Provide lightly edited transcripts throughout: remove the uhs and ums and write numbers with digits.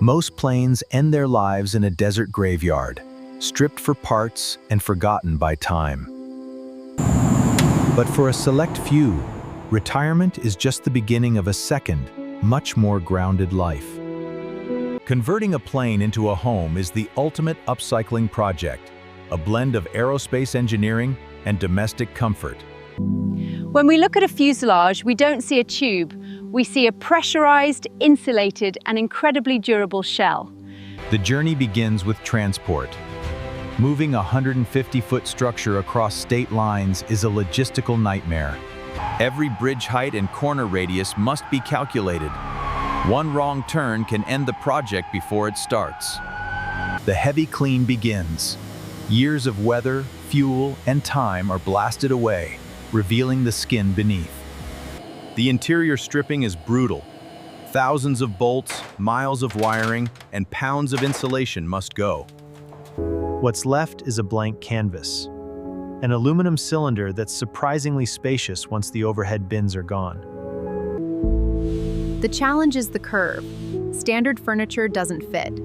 Most planes end their lives in a desert graveyard, stripped for parts and forgotten by time. But for a select few, retirement is just the beginning of a second, much more grounded life. Converting a plane into a home is the ultimate upcycling project, a blend of aerospace engineering and domestic comfort. When we look at a fuselage, we don't see a tube. We see a pressurized, insulated, and incredibly durable shell. The journey begins with transport. Moving a 150-foot structure across state lines is a logistical nightmare. Every bridge height and corner radius must be calculated. One wrong turn can end the project before it starts. The heavy clean begins. Years of weather, fuel, and time are blasted away, revealing the skin beneath. The interior stripping is brutal. Thousands of bolts, miles of wiring, and pounds of insulation must go. What's left is a blank canvas, an aluminum cylinder that's surprisingly spacious once the overhead bins are gone. The challenge is the curve. Standard furniture doesn't fit.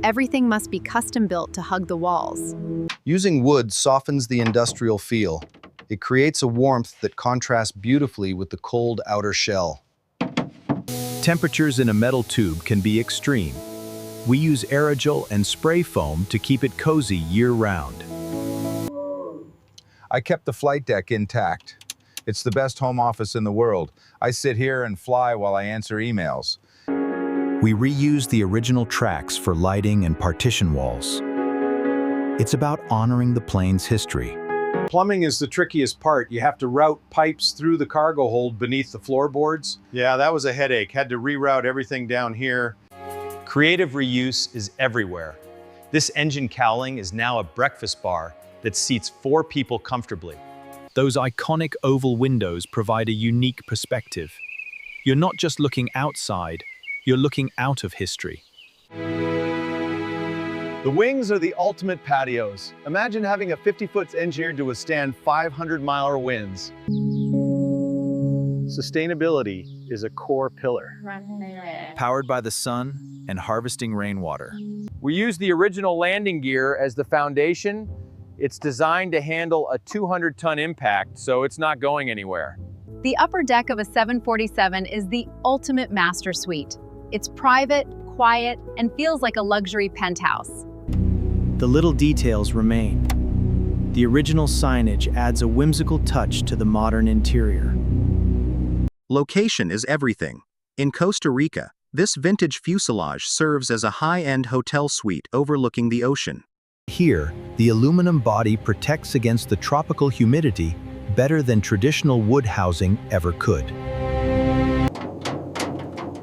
Everything must be custom built to hug the walls. Using wood softens the industrial feel. It creates a warmth that contrasts beautifully with the cold outer shell. Temperatures in a metal tube can be extreme. We use aerogel and spray foam to keep it cozy year-round. I kept the flight deck intact. It's the best home office in the world. I sit here and fly while I answer emails. We reuse the original tracks for lighting and partition walls. It's about honoring the plane's history. Plumbing is the trickiest part. You have to route pipes through the cargo hold beneath the floorboards. Yeah, that was a headache. Had to reroute everything down here. Creative reuse is everywhere. This engine cowling is now a breakfast bar that seats 4 people comfortably. Those iconic oval windows provide a unique perspective. You're not just looking outside, you're looking out of history. The wings are the ultimate patios. Imagine having a 50-foot engineered to withstand 500-mile winds. Sustainability is a core pillar. Powered by the sun and harvesting rainwater. We use the original landing gear as the foundation. It's designed to handle a 200-ton impact, so it's not going anywhere. The upper deck of a 747 is the ultimate master suite. It's private, quiet, and feels like a luxury penthouse. The little details remain. The original signage adds a whimsical touch to the modern interior. Location is everything. In Costa Rica, this vintage fuselage serves as a high-end hotel suite overlooking the ocean. Here, the aluminum body protects against the tropical humidity better than traditional wood housing ever could.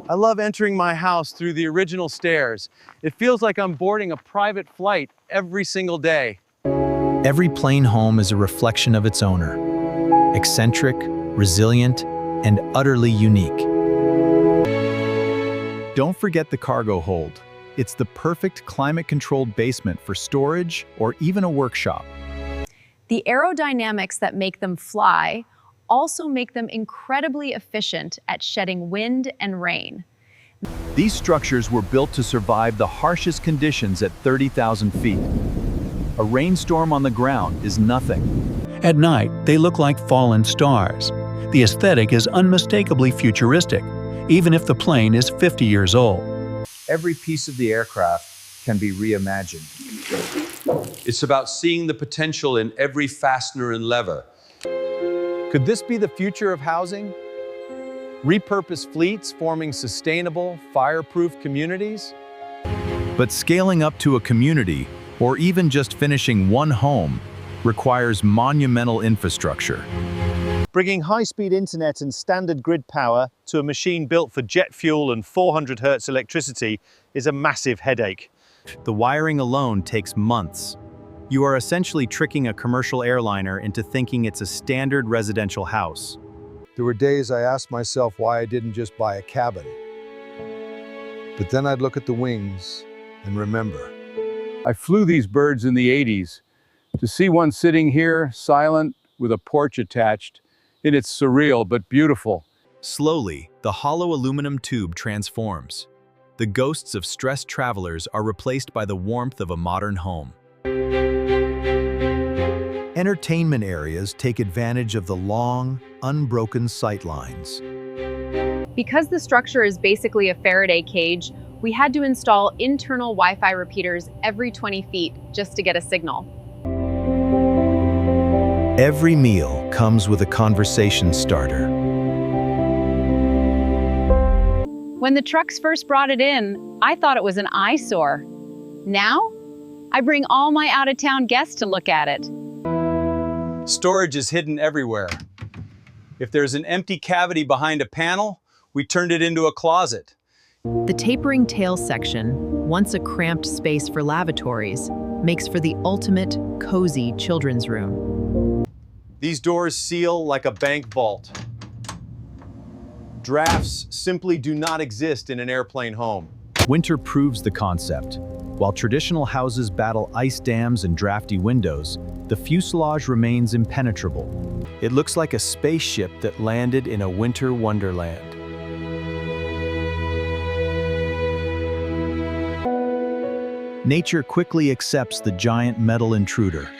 I love entering my house through the original stairs. It feels like I'm boarding a private flight every single day. Every plane home is a reflection of its owner. Eccentric, resilient, and utterly unique. Don't forget the cargo hold. It's the perfect climate-controlled basement for storage or even a workshop. The aerodynamics that make them fly also make them incredibly efficient at shedding wind and rain. These structures were built to survive the harshest conditions at 30,000 feet. A rainstorm on the ground is nothing. At night, they look like fallen stars. The aesthetic is unmistakably futuristic, even if the plane is 50 years old. Every piece of the aircraft can be reimagined. It's about seeing the potential in every fastener and lever. Could this be the future of housing? Repurposed fleets forming sustainable, fireproof communities? But scaling up to a community, or even just finishing one home, requires monumental infrastructure. Bringing high-speed internet and standard grid power to a machine built for jet fuel and 400 hertz electricity is a massive headache. The wiring alone takes months. You are essentially tricking a commercial airliner into thinking it's a standard residential house. There were days I asked myself why I didn't just buy a cabin. But then I'd look at the wings and remember. I flew these birds in the 80s. To see one sitting here, silent, with a porch attached, it's surreal but beautiful. Slowly, the hollow aluminum tube transforms. The ghosts of stressed travelers are replaced by the warmth of a modern home. Entertainment areas take advantage of the long, unbroken sight lines. Because the structure is basically a Faraday cage, we had to install internal Wi-Fi repeaters every 20 feet just to get a signal. Every meal comes with a conversation starter. When the trucks first brought it in, I thought it was an eyesore. Now, I bring all my out-of-town guests to look at it. Storage is hidden everywhere. If there's an empty cavity behind a panel, we turned it into a closet. The tapering tail section, once a cramped space for lavatories, makes for the ultimate cozy children's room. These doors seal like a bank vault. Drafts simply do not exist in an airplane home. Winter proves the concept. While traditional houses battle ice dams and drafty windows, the fuselage remains impenetrable. It looks like a spaceship that landed in a winter wonderland. Nature quickly accepts the giant metal intruder.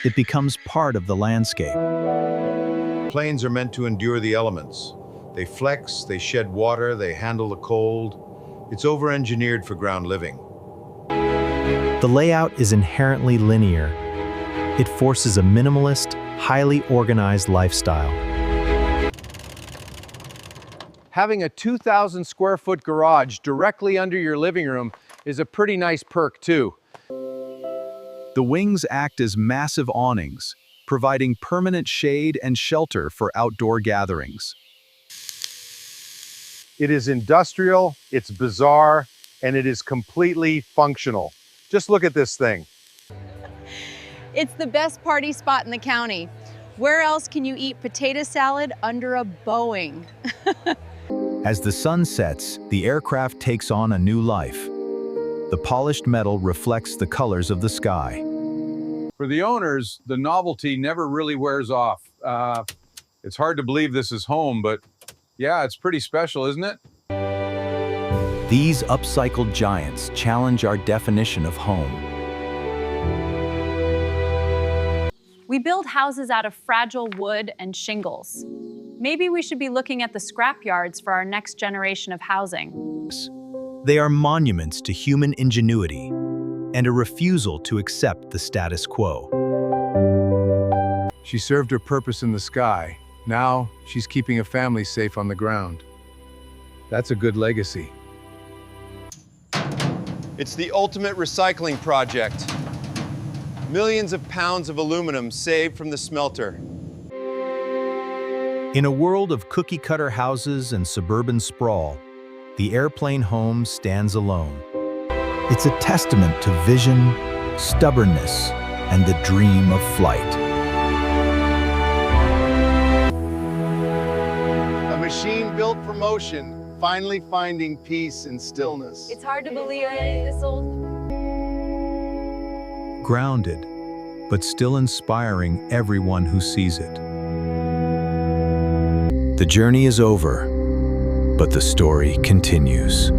It becomes part of the landscape. Planes are meant to endure the elements. They flex, they shed water, they handle the cold. It's over-engineered for ground living. The layout is inherently linear. It forces a minimalist, highly organized lifestyle. Having a 2,000 square foot garage directly under your living room is a pretty nice perk too. The wings act as massive awnings, providing permanent shade and shelter for outdoor gatherings. It is industrial, it's bizarre, and it is completely functional. Just look at this thing. It's the best party spot in the county. Where else can you eat potato salad under a Boeing? As the sun sets, the aircraft takes on a new life. The polished metal reflects the colors of the sky. For the owners, the novelty never really wears off. It's hard to believe this is home, but yeah, it's pretty special, isn't it? These upcycled giants challenge our definition of home. We build houses out of fragile wood and shingles. Maybe we should be looking at the scrapyards for our next generation of housing. They are monuments to human ingenuity and a refusal to accept the status quo. She served her purpose in the sky. Now, she's keeping a family safe on the ground. That's a good legacy. It's the ultimate recycling project. Millions of pounds of aluminum saved from the smelter. In a world of cookie-cutter houses and suburban sprawl, the airplane home stands alone. It's a testament to vision, stubbornness, and the dream of flight. A machine built for motion, finally finding peace and stillness. It's hard to believe this old. Grounded, but still inspiring everyone who sees it. The journey is over, but the story continues.